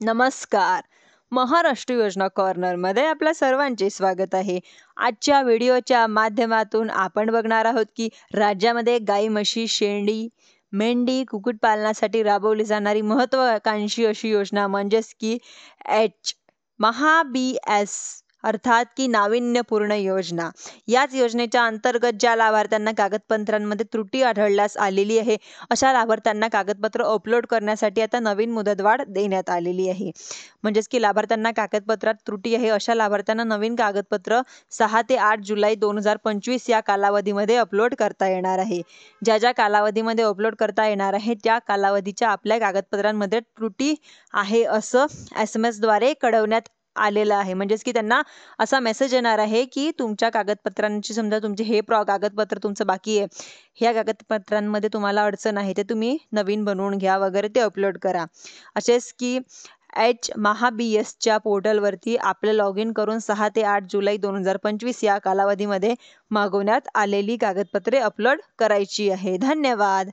नमस्कार. महाराष्ट्र योजना कॉर्नरमध्ये आपल्या सर्वांचे स्वागत आहे. आजच्या व्हिडिओच्या माध्यमातून आपण बघणार आहोत की राज्यामध्ये गाई, म्हशी, शेळी, मेंढी, कुक्कुटपालनासाठी राबवली जाणारी महत्त्वाकांक्षी अशी योजना म्हणजेच की महा-बी-एस अर्थात की नाविन्यपूर्ण योजना. याच योजनेच्या अंतर्गत ज्या लाभार्थ्यांना कागदपत्रांमध्ये त्रुटी आढळल्यास आलेली आहे, अशा लाभार्थ्यांना कागदपत्र अपलोड करण्यासाठी आता नवीन मुदतवाढ देण्यात आलेली आहे. म्हणजेच की लाभार्थ्यांना कागदपत्रात त्रुटी आहे अशा लाभार्थ्यांना नवीन कागदपत्र 6 ते 8 जुलै 2025 या कालावधीमध्ये अपलोड करता येणार आहे. ज्या कालावधीमध्ये अपलोड करता येणार आहे त्या कालावधीच्या आपल्या कागदपत्रांमध्ये त्रुटी आहे असं SMS द्वारे कळवण्यात आलेलं आहे. म्हणजेच की त्यांना असा मेसेज येणार आहे की तुमच्या कागदपत्रांची समजा तुमचे हे कागदपत्र तुमचं बाकी आहे, ह्या कागदपत्रांमध्ये तुम्हाला अडचण आहे ते तुम्ही नवीन बनवून घ्या वगैरे ते अपलोड करा. असेच की महा-बी-एसच्या पोर्टलवरती आपलं लॉग इन करून 6 ते 8 जुलै 2025 या कालावधीमध्ये मागवण्यात आलेली कागदपत्रे अपलोड करायची आहे. धन्यवाद.